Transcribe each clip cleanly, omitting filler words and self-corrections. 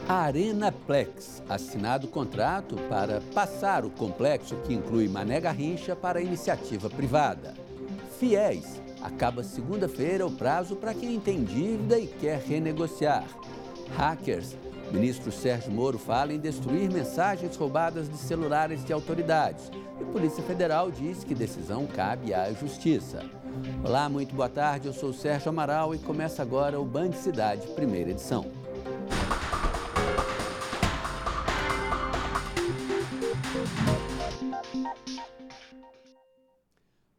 A Arenaplex, assinado o contrato para passar o complexo que inclui Mané Garrincha para a iniciativa privada. Fiéis, acaba segunda-feira o prazo para quem tem dívida e quer renegociar. Hackers, ministro Sérgio Moro fala em destruir mensagens roubadas de celulares de autoridades. E Polícia Federal diz que decisão cabe à Justiça. Olá, muito boa tarde, eu sou o Sérgio Amaral e começa agora o Band Cidade, primeira edição.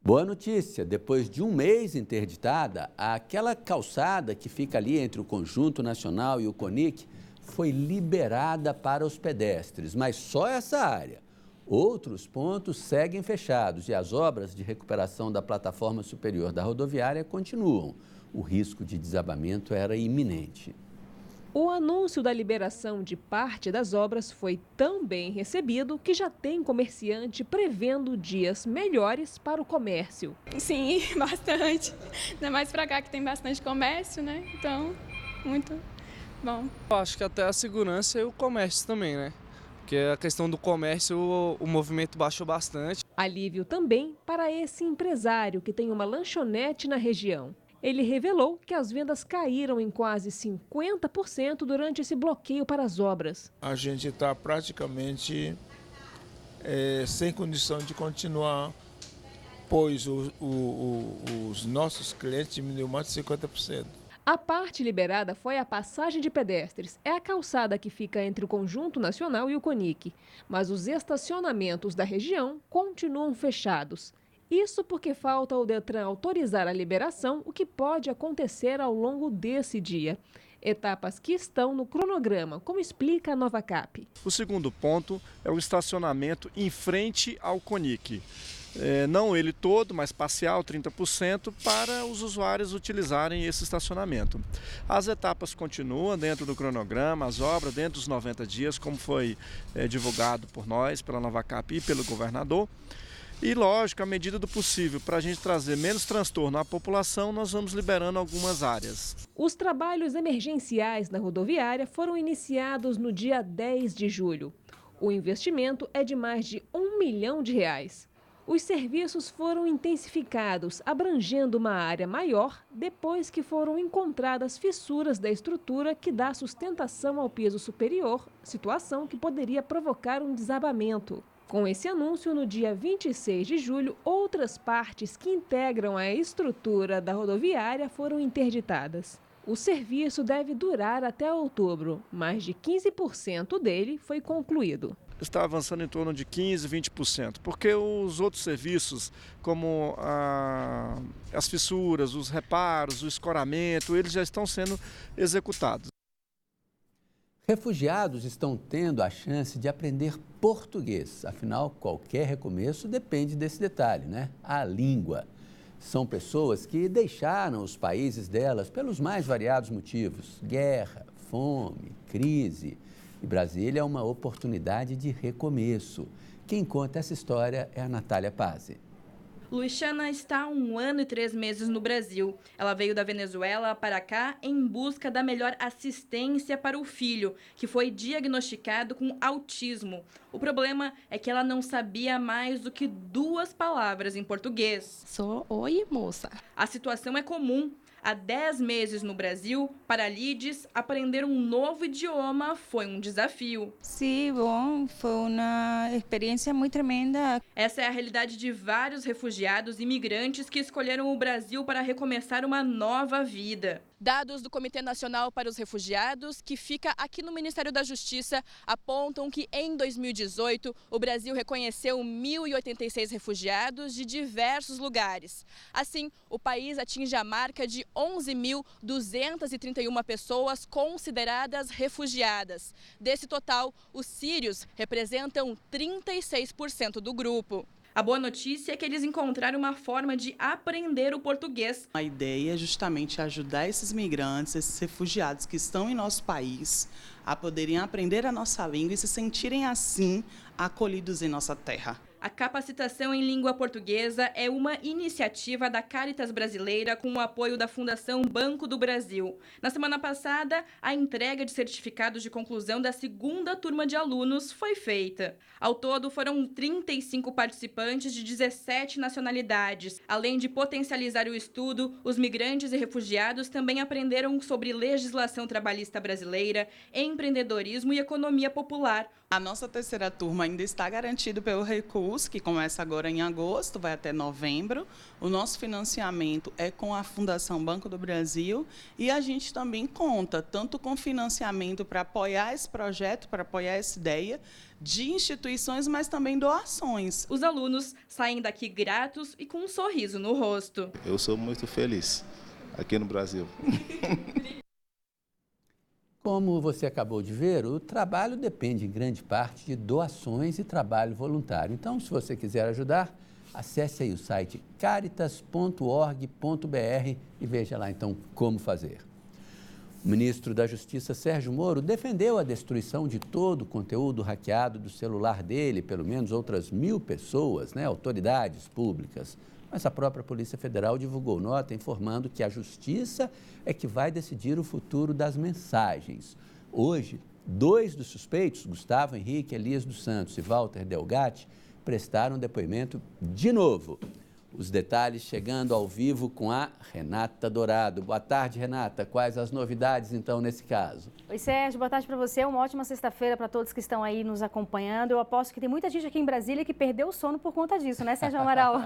Boa notícia, depois de um mês interditada, aquela calçada que fica ali entre o Conjunto Nacional e o CONIC foi liberada para os pedestres, mas só essa área. Outros pontos seguem fechados e as obras de recuperação da plataforma superior da rodoviária continuam. O risco de desabamento era iminente. O anúncio da liberação de parte das obras foi tão bem recebido que já tem comerciante prevendo dias melhores para o comércio. Sim, bastante. Ainda mais para cá que tem bastante comércio, né? Então, muito bom. Eu acho que até a segurança e o comércio também, né? Porque a questão do comércio, o movimento baixou bastante. Alívio também para esse empresário que tem uma lanchonete na região. Ele revelou que as vendas caíram em quase 50% durante esse bloqueio para as obras. A gente está praticamente sem condição de continuar, pois os nossos clientes diminuíram mais de 50%. A parte liberada foi a passagem de pedestres. É a calçada que fica entre o Conjunto Nacional e o CONIC. Mas os estacionamentos da região continuam fechados. Isso porque falta o Detran autorizar a liberação, o que pode acontecer ao longo desse dia. Etapas que estão no cronograma, como explica a Nova Cap. O segundo ponto é o estacionamento em frente ao CONIC. Não ele todo, mas parcial, 30%, para os usuários utilizarem esse estacionamento. As etapas continuam dentro do cronograma, as obras dentro dos 90 dias, como foi divulgado por nós, pela Nova Cap e pelo governador. E, lógico, à medida do possível, para a gente trazer menos transtorno à população, nós vamos liberando algumas áreas. Os trabalhos emergenciais na rodoviária foram iniciados no dia 10 de julho. O investimento é de mais de R$ 1 milhão. Os serviços foram intensificados, abrangendo uma área maior, depois que foram encontradas fissuras da estrutura que dá sustentação ao piso superior, situação que poderia provocar um desabamento. Com esse anúncio, no dia 26 de julho, outras partes que integram a estrutura da rodoviária foram interditadas. O serviço deve durar até outubro. Mais de 15% dele foi concluído. Está avançando em torno de 15%, 20%, porque os outros serviços, como as fissuras, os reparos, o escoramento, eles já estão sendo executados. Refugiados estão tendo a chance de aprender português. Afinal, qualquer recomeço depende desse detalhe, né? A língua. São pessoas que deixaram os países delas pelos mais variados motivos. Guerra, fome, crise. E Brasília é uma oportunidade de recomeço. Quem conta essa história é a Natália Pazzi. Luciana está há 1 ano e 3 meses no Brasil. Ela veio da Venezuela para cá em busca da melhor assistência para o filho, que foi diagnosticado com autismo. O problema é que ela não sabia mais do que 2 palavras em português. Sou oi, moça. A situação é comum. Há 10 meses no Brasil, para Lides, aprender um novo idioma foi um desafio. Sim, bom, foi uma experiência muito tremenda. Essa é a realidade de vários refugiados e imigrantes que escolheram o Brasil para recomeçar uma nova vida. Dados do Comitê Nacional para os Refugiados, que fica aqui no Ministério da Justiça, apontam que em 2018 o Brasil reconheceu 1.086 refugiados de diversos lugares. Assim, o país atinge a marca de 11.231 pessoas consideradas refugiadas. Desse total, os sírios representam 36% do grupo. A boa notícia é que eles encontraram uma forma de aprender o português. A ideia é justamente ajudar esses migrantes, esses refugiados que estão em nosso país, a poderem aprender a nossa língua e se sentirem assim acolhidos em nossa terra. A capacitação em língua portuguesa é uma iniciativa da Caritas Brasileira com o apoio da Fundação Banco do Brasil. Na semana passada, a entrega de certificados de conclusão da segunda turma de alunos foi feita. Ao todo, foram 35 participantes de 17 nacionalidades. Além de potencializar o estudo, os migrantes e refugiados também aprenderam sobre legislação trabalhista brasileira, empreendedorismo e economia popular. A nossa terceira turma ainda está garantida pelo recurso, que começa agora em agosto, vai até novembro. O nosso financiamento é com a Fundação Banco do Brasil e a gente também conta tanto com financiamento para apoiar esse projeto, para apoiar essa ideia, de instituições, mas também doações. Os alunos saem daqui gratos e com um sorriso no rosto. Eu sou muito feliz aqui no Brasil. Como você acabou de ver, o trabalho depende em grande parte de doações e trabalho voluntário. Então, se você quiser ajudar, acesse aí o site caritas.org.br e veja lá então como fazer. O ministro da Justiça, Sérgio Moro, defendeu a destruição de todo o conteúdo hackeado do celular dele, pelo menos outras 1.000 pessoas, autoridades públicas. Mas a própria Polícia Federal divulgou nota informando que a Justiça é que vai decidir o futuro das mensagens. Hoje, 2 dos suspeitos, Gustavo Henrique Elias dos Santos e Walter Delgatti, prestaram depoimento de novo. Os detalhes chegando ao vivo com a Renata Dourado. Boa tarde, Renata. Quais as novidades, então, nesse caso? Oi, Sérgio. Boa tarde para você. Uma ótima sexta-feira para todos que estão aí nos acompanhando. Eu aposto que tem muita gente aqui em Brasília que perdeu o sono por conta disso, né, Sérgio Amaral?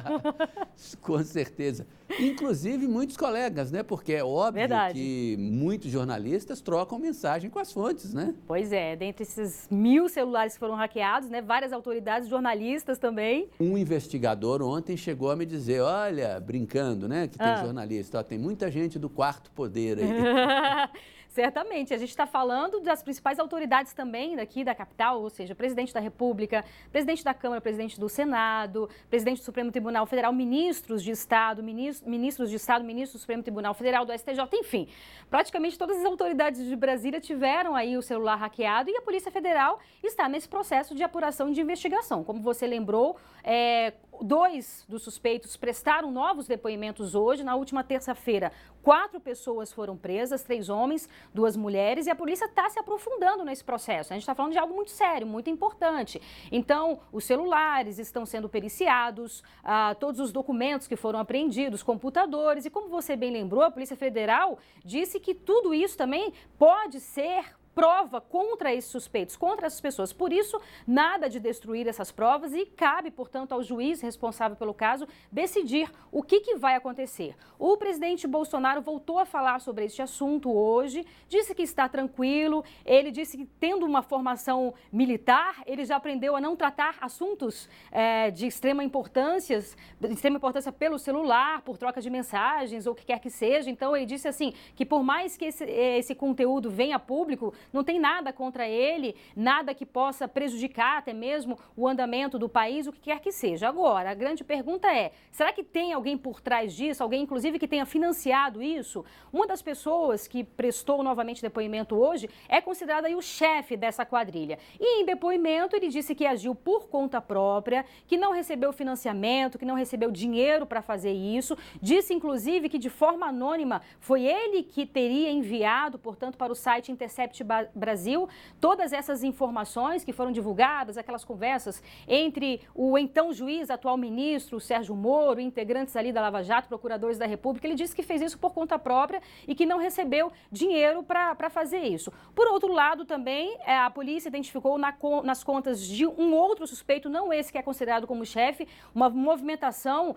Com certeza. Inclusive, muitos colegas, né? Porque é óbvio que muitos jornalistas trocam mensagem com as fontes, né? Pois é. Dentre esses 1.000 celulares que foram hackeados, né? Várias autoridades, jornalistas também. Um investigador ontem chegou a me dizer, olha, brincando, né? Que tem jornalista, tem muita gente do quarto poder aí. Certamente. A gente está falando das principais autoridades também daqui da capital, ou seja, presidente da República, presidente da Câmara, presidente do Senado, presidente do Supremo Tribunal Federal, ministros de Estado, ministro do Supremo Tribunal Federal, do STJ, enfim. Praticamente todas as autoridades de Brasília tiveram aí o celular hackeado e a Polícia Federal está nesse processo de apuração e de investigação. Como você lembrou, 2 dos suspeitos prestaram novos depoimentos hoje. Na última terça-feira, 4 pessoas foram presas, 3 homens, 2 mulheres, e a polícia está se aprofundando nesse processo. A gente está falando de algo muito sério, muito importante. Então, os celulares estão sendo periciados, todos os documentos que foram apreendidos, computadores, e como você bem lembrou, a Polícia Federal disse que tudo isso também pode ser prova contra esses suspeitos, contra essas pessoas. Por isso, nada de destruir essas provas e cabe, portanto, ao juiz responsável pelo caso decidir o que vai acontecer. O presidente Bolsonaro voltou a falar sobre este assunto hoje, disse que está tranquilo, ele disse que tendo uma formação militar, ele já aprendeu a não tratar assuntos de extrema importância pelo celular, por troca de mensagens ou o que quer que seja. Então, ele disse assim, que por mais que esse conteúdo venha a público, não tem nada contra ele, nada que possa prejudicar até mesmo o andamento do país, o que quer que seja. Agora, a grande pergunta é, será que tem alguém por trás disso, alguém inclusive que tenha financiado isso? Uma das pessoas que prestou novamente depoimento hoje é considerada aí o chefe dessa quadrilha. E em depoimento ele disse que agiu por conta própria, que não recebeu financiamento, que não recebeu dinheiro para fazer isso. Disse inclusive que de forma anônima foi ele que teria enviado, portanto, para o site Intercept Brasil, todas essas informações que foram divulgadas, aquelas conversas entre o então juiz, atual ministro, Sérgio Moro, integrantes ali da Lava Jato, procuradores da República. Ele disse que fez isso por conta própria e que não recebeu dinheiro para fazer isso. Por outro lado, também, a polícia identificou nas contas de um outro suspeito, não esse que é considerado como chefe, uma movimentação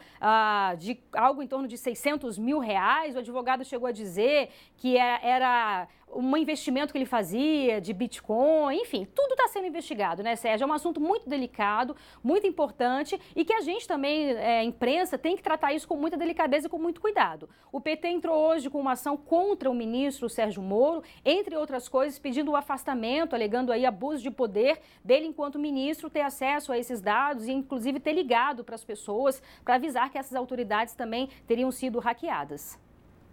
de algo em torno de R$600 mil. O advogado chegou a dizer que era um investimento que ele fazia de Bitcoin, enfim, tudo está sendo investigado, né, Sérgio? É um assunto muito delicado, muito importante e que a gente também, imprensa, tem que tratar isso com muita delicadeza e com muito cuidado. O PT entrou hoje com uma ação contra o ministro Sérgio Moro, entre outras coisas, pedindo o afastamento, alegando aí abuso de poder dele enquanto ministro, ter acesso a esses dados e, inclusive, ter ligado para as pessoas para avisar que essas autoridades também teriam sido hackeadas.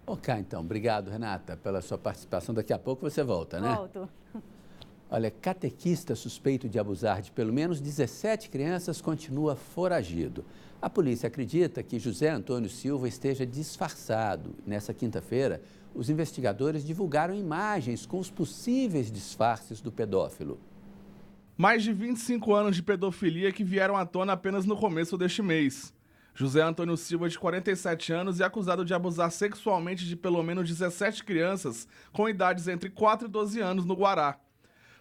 Ok, então. Obrigado, Renata, pela sua participação. Daqui a pouco você volta, né? Volto. Olha, catequista suspeito de abusar de pelo menos 17 crianças continua foragido. A polícia acredita que José Antônio Silva esteja disfarçado. Nessa quinta-feira, os investigadores divulgaram imagens com os possíveis disfarces do pedófilo. Mais de 25 anos de pedofilia que vieram à tona apenas no começo deste mês. José Antônio Silva, de 47 anos, é acusado de abusar sexualmente de pelo menos 17 crianças com idades entre 4 e 12 anos no Guará.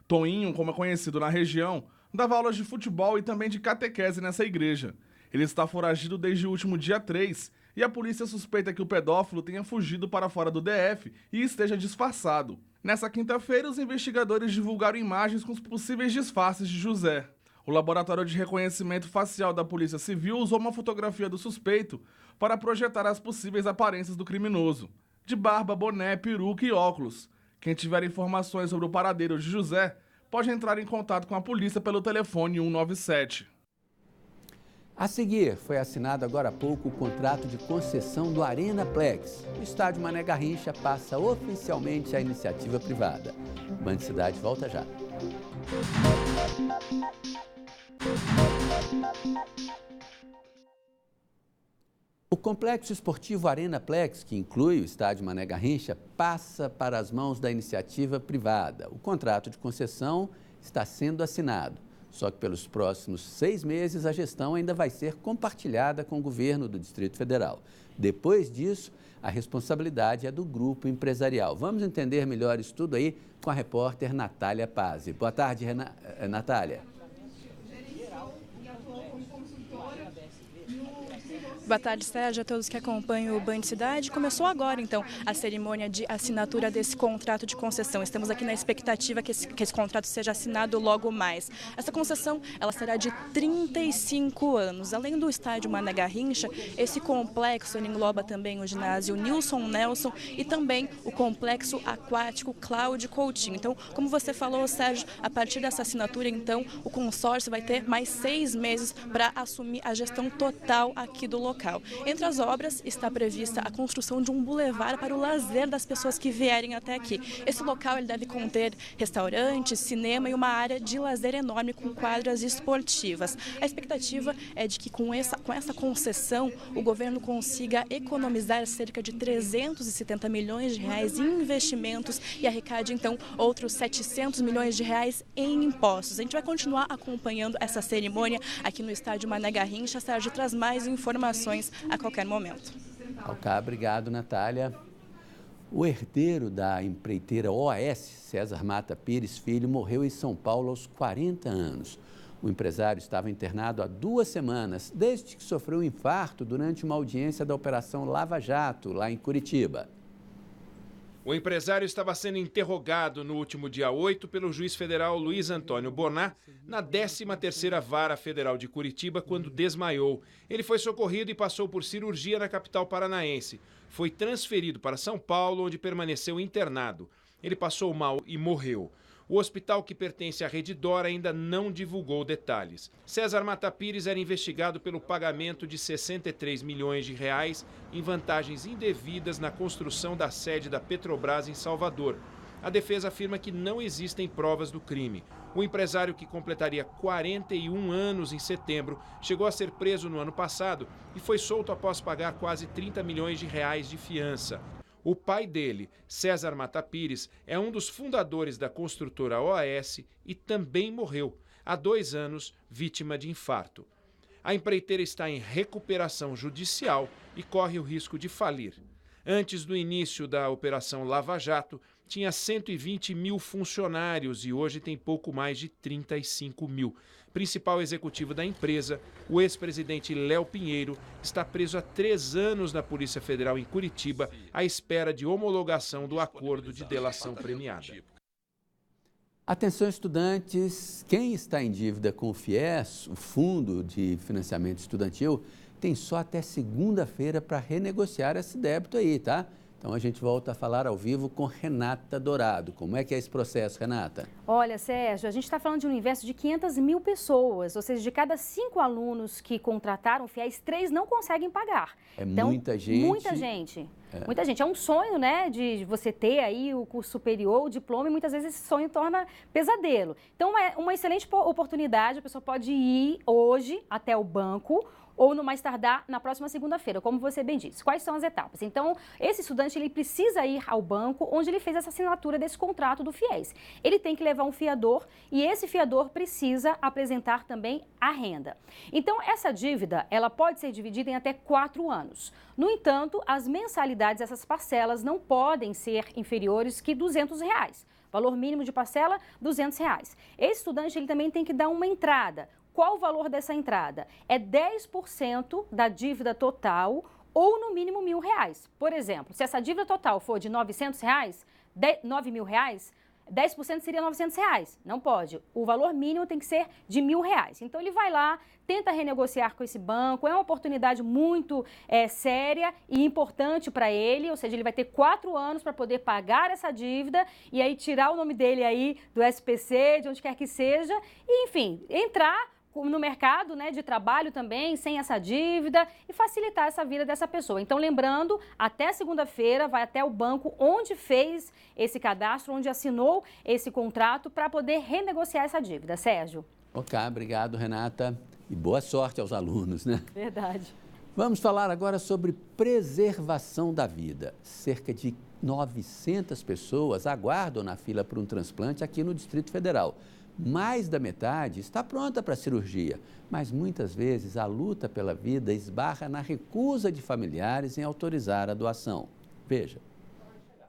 Toninho, como é conhecido na região, dava aulas de futebol e também de catequese nessa igreja. Ele está foragido desde o último dia 3 e a polícia suspeita que o pedófilo tenha fugido para fora do DF e esteja disfarçado. Nessa quinta-feira, os investigadores divulgaram imagens com os possíveis disfarces de José. O Laboratório de Reconhecimento Facial da Polícia Civil usou uma fotografia do suspeito para projetar as possíveis aparências do criminoso, de barba, boné, peruca e óculos. Quem tiver informações sobre o paradeiro de José pode entrar em contato com a polícia pelo telefone 197. A seguir, foi assinado agora há pouco o contrato de concessão do Arenaplex. O estádio Mané Garrincha passa oficialmente à iniciativa privada. Band Cidade volta já. O complexo esportivo Arenaplex, que inclui o estádio Mané Garrincha, passa para as mãos da iniciativa privada. O contrato de concessão está sendo assinado. Só que pelos próximos 6 meses a gestão ainda vai ser compartilhada com o governo do Distrito Federal. Depois disso, a responsabilidade é do grupo empresarial. Vamos entender melhor isso tudo aí com a repórter Natália Pazzi. Boa tarde, Natália. Boa tarde, Sérgio, a todos que acompanham o Band Cidade. Começou agora, então, a cerimônia de assinatura desse contrato de concessão. Estamos aqui na expectativa que esse contrato seja assinado logo mais. Essa concessão, ela será de 35 anos. Além do estádio Mané Garrincha, esse complexo engloba também o ginásio Nilson Nelson e também o complexo aquático Cláudio Coutinho. Então, como você falou, Sérgio, a partir dessa assinatura, então, o consórcio vai ter mais 6 meses para assumir a gestão total aqui do local. Entre as obras está prevista a construção de um bulevar para o lazer das pessoas que vierem até aqui. Esse local ele deve conter restaurantes, cinema e uma área de lazer enorme com quadras esportivas. A expectativa é de que com essa concessão o governo consiga economizar cerca de 370 milhões de reais em investimentos e arrecade então outros 700 milhões de reais em impostos. A gente vai continuar acompanhando essa cerimônia aqui no estádio Mané Garrincha. Sérgio traz mais informações a qualquer momento. Ok, obrigado, Natália. O herdeiro da empreiteira OAS, César Mata Pires Filho, morreu em São Paulo aos 40 anos. O empresário estava internado há 2 semanas, desde que sofreu um infarto durante uma audiência da Operação Lava Jato, lá em Curitiba. O empresário estava sendo interrogado no último dia 8 pelo juiz federal Luiz Antônio Bonar, na 13ª Vara Federal de Curitiba, quando desmaiou. Ele foi socorrido e passou por cirurgia na capital paranaense. Foi transferido para São Paulo, onde permaneceu internado. Ele passou mal e morreu. O hospital, que pertence à Rede Dora, ainda não divulgou detalhes. César Mata Pires era investigado pelo pagamento de 63 milhões de reais em vantagens indevidas na construção da sede da Petrobras em Salvador. A defesa afirma que não existem provas do crime. O empresário, que completaria 41 anos em setembro, chegou a ser preso no ano passado e foi solto após pagar quase 30 milhões de reais de fiança. O pai dele, César Mata Pires, é um dos fundadores da construtora OAS e também morreu, há 2 anos, vítima de infarto. A empreiteira está em recuperação judicial e corre o risco de falir. Antes do início da Operação Lava Jato, tinha 120 mil funcionários e hoje tem pouco mais de 35 mil. Principal executivo da empresa, o ex-presidente Léo Pinheiro, está preso há 3 anos na Polícia Federal em Curitiba, à espera de homologação do acordo de delação premiada. Atenção, estudantes, quem está em dívida com o FIES, o Fundo de Financiamento Estudantil, tem só até segunda-feira para renegociar esse débito aí, tá? Então a gente volta a falar ao vivo com Renata Dourado. Como é que é esse processo, Renata? Olha, Sérgio, a gente está falando de um universo de 500 mil pessoas, ou seja, de cada 5 alunos que contrataram fiéis, 3 não conseguem pagar. Então, muita gente. Muita gente. Muita gente. É um sonho, né, de você ter aí o curso superior, o diploma, e muitas vezes esse sonho torna pesadelo. Então, é uma excelente oportunidade, a pessoa pode ir hoje até o banco, ou no mais tardar na próxima segunda-feira, como você bem disse. Quais são as etapas? Então, esse estudante ele precisa ir ao banco onde ele fez essa assinatura desse contrato do FIES. Ele tem que levar um fiador e esse fiador precisa apresentar também a renda. Então, essa dívida, ela pode ser dividida em até 4 anos. No entanto, as mensalidades, essas parcelas, não podem ser inferiores que R$ 200. Valor mínimo de parcela, R$ 200. Esse estudante ele também tem que dar uma entrada. Qual o valor dessa entrada? É 10% da dívida total ou no mínimo R$ 1.000. Por exemplo, se essa dívida total for de R$ 900, R$ 9.000, 10% seria R$ 900. Não pode. O valor mínimo tem que ser de R$ 1.000. Então ele vai lá, tenta renegociar com esse banco. É uma oportunidade muito séria e importante para ele. Ou seja, ele vai ter 4 anos para poder pagar essa dívida e aí tirar o nome dele aí do SPC, de onde quer que seja. E, enfim, entrar no mercado, né, de trabalho também, sem essa dívida e facilitar essa vida dessa pessoa. Então, lembrando, até segunda-feira, vai até o banco onde fez esse cadastro, onde assinou esse contrato para poder renegociar essa dívida. Sérgio. Ok, obrigado, Renata. E boa sorte aos alunos, né? Verdade. Vamos falar agora sobre preservação da vida. Cerca de 900 pessoas aguardam na fila para um transplante aqui no Distrito Federal. Mais da metade está pronta para a cirurgia, mas muitas vezes a luta pela vida esbarra na recusa de familiares em autorizar a doação. Veja.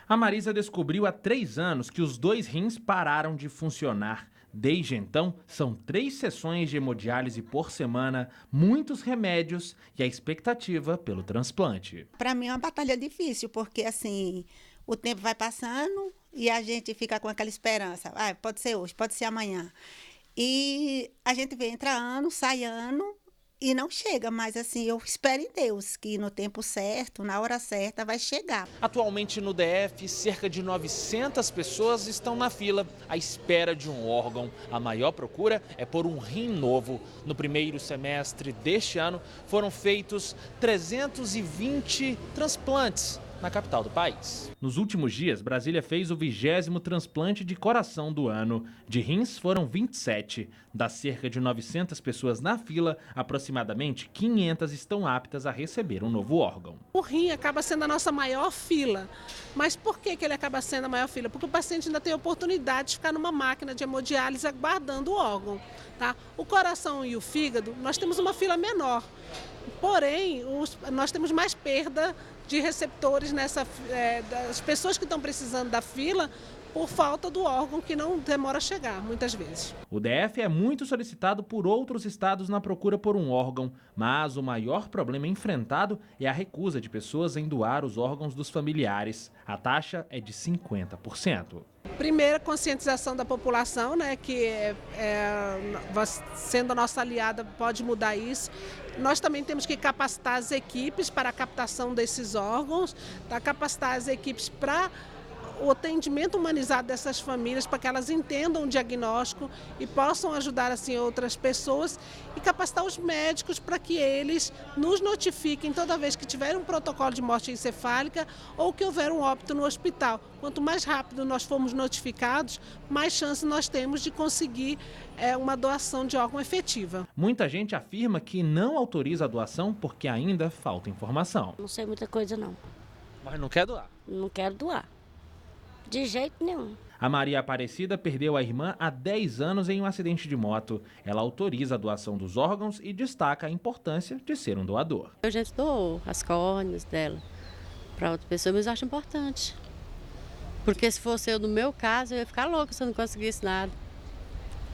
A Marisa descobriu há 3 anos que os 2 rins pararam de funcionar. Desde então, são 3 sessões de hemodiálise por semana, muitos remédios e a expectativa pelo transplante. Para mim é uma batalha difícil, porque assim, o tempo vai passando e a gente fica com aquela esperança. Pode ser hoje, pode ser amanhã. E a gente vê, entra ano, sai ano e não chega. Mas assim, eu espero em Deus que no tempo certo, na hora certa, vai chegar. Atualmente no DF, cerca de 900 pessoas estão na fila à espera de um órgão. A maior procura é por um rim novo. No primeiro semestre deste ano, foram feitos 320 transplantes na capital do país. Nos últimos dias, Brasília fez o 20º transplante de coração do ano. De rins foram 27. Das cerca de 900 pessoas na fila, aproximadamente 500 estão aptas a receber um novo órgão. O rim acaba sendo a nossa maior fila. Mas por que ele acaba sendo a maior fila? Porque o paciente ainda tem a oportunidade de ficar numa máquina de hemodiálise aguardando o órgão. Tá? O coração e o fígado, nós temos uma fila menor. Porém, nós temos mais perda de receptores das pessoas que estão precisando da fila por falta do órgão que não demora a chegar, muitas vezes. O DF é muito solicitado por outros estados na procura por um órgão, mas o maior problema enfrentado é a recusa de pessoas em doar os órgãos dos familiares. A taxa é de 50%. Primeiro, a conscientização da população, né, que sendo a nossa aliada pode mudar isso. Nós também temos que capacitar as equipes para a captação desses órgãos, capacitar as equipes para o atendimento humanizado dessas famílias, para que elas entendam o diagnóstico e possam ajudar assim outras pessoas, e capacitar os médicos para que eles nos notifiquem toda vez que tiver um protocolo de morte encefálica ou que houver um óbito no hospital. Quanto mais rápido nós formos notificados, mais chance nós temos de conseguir uma doação de órgão efetiva. Muita gente afirma que não autoriza a doação porque ainda falta informação. Não sei muita coisa não. Mas não quer doar? Não quero doar. De jeito nenhum. A Maria Aparecida perdeu a irmã há 10 anos em um acidente de moto. Ela autoriza a doação dos órgãos e destaca a importância de ser um doador. Eu já doou as córneas dela para outra pessoa, mas eu acho importante. Porque se fosse eu, no meu caso, eu ia ficar louca se eu não conseguisse nada.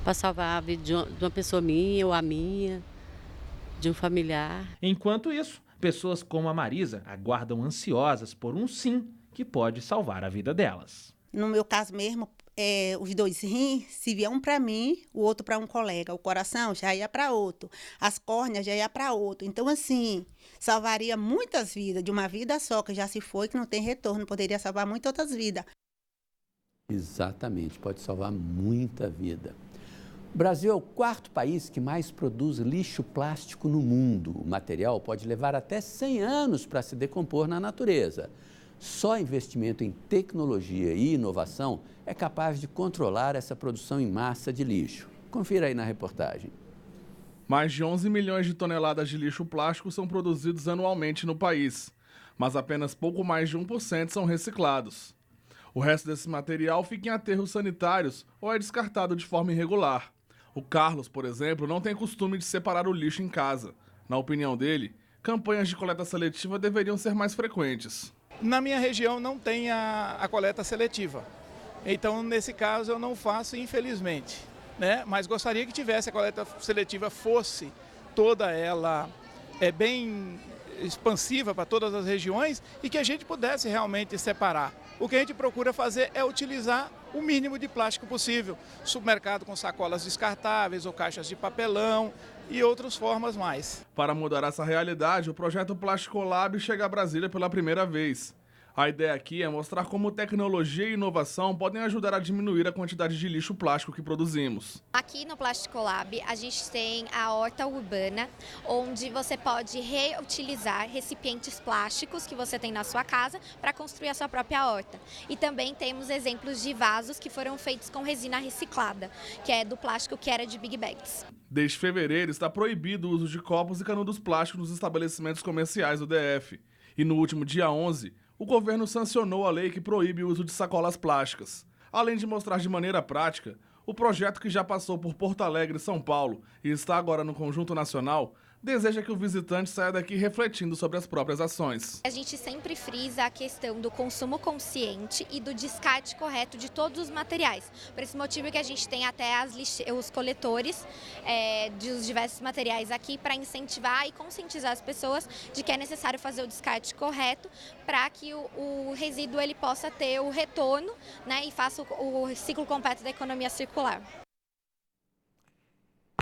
Para salvar a vida de uma pessoa minha ou a minha, de um familiar. Enquanto isso, pessoas como a Marisa aguardam ansiosas por um sim que pode salvar a vida delas. No meu caso mesmo, os 2 rins, se vier um para mim, o outro para um colega. O coração já ia para outro. As córneas já ia para outro. Então, assim, salvaria muitas vidas, de uma vida só, que já se foi, que não tem retorno. Poderia salvar muitas outras vidas. Exatamente, pode salvar muita vida. O Brasil é o 4º país que mais produz lixo plástico no mundo. O material pode levar até 100 anos para se decompor na natureza. Só investimento em tecnologia e inovação é capaz de controlar essa produção em massa de lixo. Confira aí na reportagem. Mais de 11 milhões de toneladas de lixo plástico são produzidos anualmente no país, mas apenas pouco mais de 1% são reciclados. O resto desse material fica em aterros sanitários ou é descartado de forma irregular. O Carlos, por exemplo, não tem costume de separar o lixo em casa. Na opinião dele, campanhas de coleta seletiva deveriam ser mais frequentes. Na minha região não tem a coleta seletiva. Então, nesse caso, eu não faço, infelizmente, né? Mas gostaria que tivesse a coleta seletiva, fosse toda ela bem expansiva para todas as regiões e que a gente pudesse realmente separar. O que a gente procura fazer é utilizar o mínimo de plástico possível. Supermercado com sacolas descartáveis ou caixas de papelão e outras formas mais. Para mudar essa realidade, o projeto Plástico Lab chega a Brasília pela primeira vez. A ideia aqui é mostrar como tecnologia e inovação podem ajudar a diminuir a quantidade de lixo plástico que produzimos. Aqui no Plástico Lab, a gente tem a horta urbana, onde você pode reutilizar recipientes plásticos que você tem na sua casa para construir a sua própria horta. E também temos exemplos de vasos que foram feitos com resina reciclada, que é do plástico que era de Big Bags. Desde fevereiro está proibido o uso de copos e canudos plásticos nos estabelecimentos comerciais do DF. E no último dia 11, o governo sancionou a lei que proíbe o uso de sacolas plásticas. Além de mostrar de maneira prática, o projeto, que já passou por Porto Alegre e São Paulo e está agora no Conjunto Nacional, deseja que o visitante saia daqui refletindo sobre as próprias ações. A gente sempre frisa a questão do consumo consciente e do descarte correto de todos os materiais. Por esse motivo que a gente tem até os coletores dos diversos materiais aqui para incentivar e conscientizar as pessoas de que é necessário fazer o descarte correto para que o resíduo ele possa ter o retorno, né, e faça o ciclo completo da economia circular.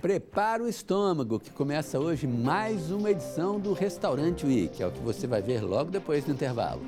Prepara o estômago, que começa hoje mais uma edição do Restaurante Week. É o que você vai ver logo depois do intervalo.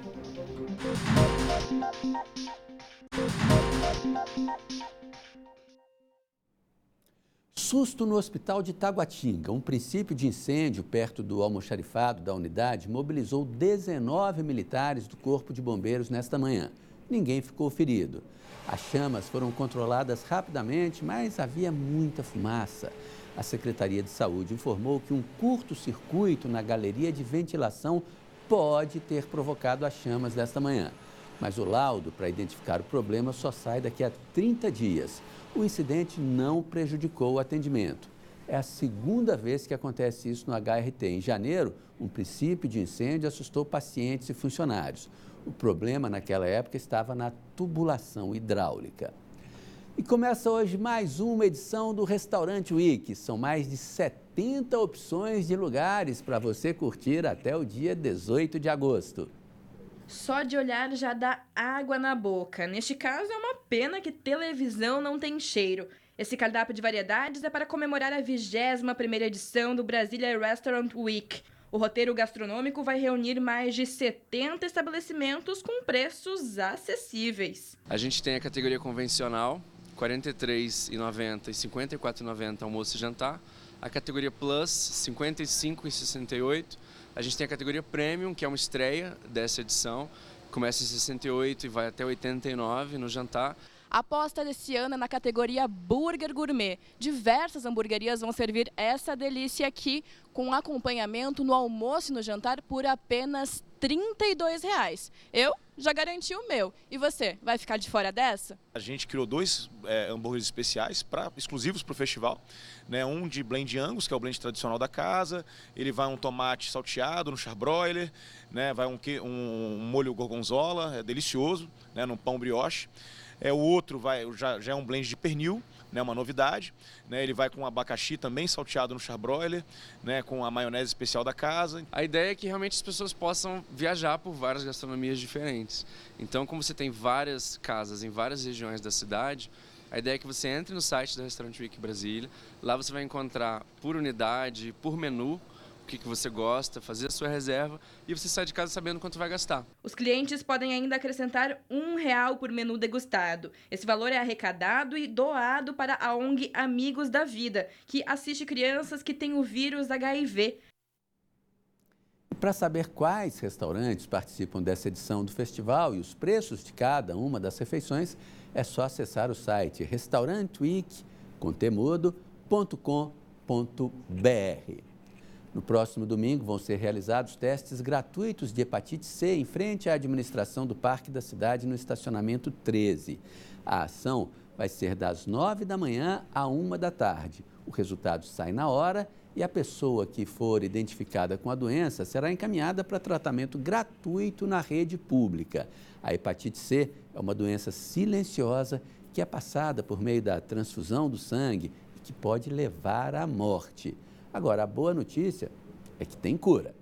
Susto no hospital de Taguatinga. Um princípio de incêndio perto do almoxarifado da unidade mobilizou 19 militares do Corpo de Bombeiros nesta manhã. Ninguém ficou ferido. As chamas foram controladas rapidamente, mas havia muita fumaça. A Secretaria de Saúde informou que um curto-circuito na galeria de ventilação pode ter provocado as chamas desta manhã. Mas o laudo para identificar o problema só sai daqui a 30 dias. O incidente não prejudicou o atendimento. É a segunda vez que acontece isso no HRT. Em janeiro, um princípio de incêndio assustou pacientes e funcionários. O problema naquela época estava na tubulação hidráulica. E começa hoje mais uma edição do Restaurante Week. São mais de 70 opções de lugares para você curtir até o dia 18 de agosto. Só de olhar já dá água na boca. Neste caso, é uma pena que televisão não tem cheiro. Esse cardápio de variedades é para comemorar a 21ª edição do Brasília Restaurant Week. O roteiro gastronômico vai reunir mais de 70 estabelecimentos com preços acessíveis. A gente tem a categoria convencional, R$ 43,90 e R$ 54,90 almoço e jantar. A categoria Plus, R$ 55,68. A gente tem a categoria Premium, que é uma estreia dessa edição. Começa em 68 e vai até 89 no jantar. A aposta desse ano é na categoria Burger Gourmet. Diversas hamburguerias vão servir essa delícia aqui, com acompanhamento no almoço e no jantar por apenas R$ 32,00. Eu já garanti o meu. E você, vai ficar de fora dessa? A gente criou 2 hambúrgueres especiais exclusivos para o festival. Né? Um de blend Angus, que é o blend tradicional da casa. Ele vai um tomate salteado no charbroiler, né? Vai um molho gorgonzola, é delicioso, né? Num pão brioche. O outro já é um blend de pernil, né, uma novidade, né, ele vai com abacaxi também salteado no charbroiler, né, com a maionese especial da casa. A ideia é que realmente as pessoas possam viajar por várias gastronomias diferentes. Então, como você tem várias casas em várias regiões da cidade, a ideia é que você entre no site da Restaurant Week Brasília, lá você vai encontrar por unidade, por menu, o que você gosta, fazer a sua reserva e você sai de casa sabendo quanto vai gastar. Os clientes podem ainda acrescentar R$1 por menu degustado. Esse valor é arrecadado e doado para a ONG Amigos da Vida, que assiste crianças que têm o vírus HIV. Para saber quais restaurantes participam dessa edição do festival e os preços de cada uma das refeições, é só acessar o site restaurantweek.com.br. No próximo domingo vão ser realizados testes gratuitos de hepatite C em frente à administração do Parque da Cidade no estacionamento 13. A ação vai ser das 9 da manhã à 1 da tarde. O resultado sai na hora e a pessoa que for identificada com a doença será encaminhada para tratamento gratuito na rede pública. A hepatite C é uma doença silenciosa que é passada por meio da transfusão do sangue e que pode levar à morte. Agora, a boa notícia é que tem cura.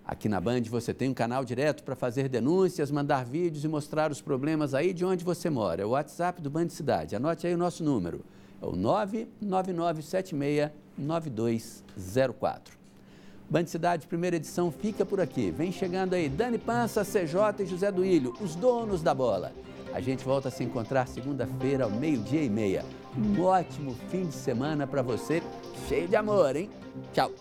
Aqui na Band você tem um canal direto para fazer denúncias, mandar vídeos e mostrar os problemas aí de onde você mora. É o WhatsApp do Band Cidade. Anote aí o nosso número. É o 999769204. Band Cidade, primeira edição, fica por aqui. Vem chegando aí Dani Pança, CJ e José Duílio, os donos da bola. A gente volta a se encontrar segunda-feira ao 12:30. Um ótimo fim de semana para você, cheio de amor, hein? Tchau!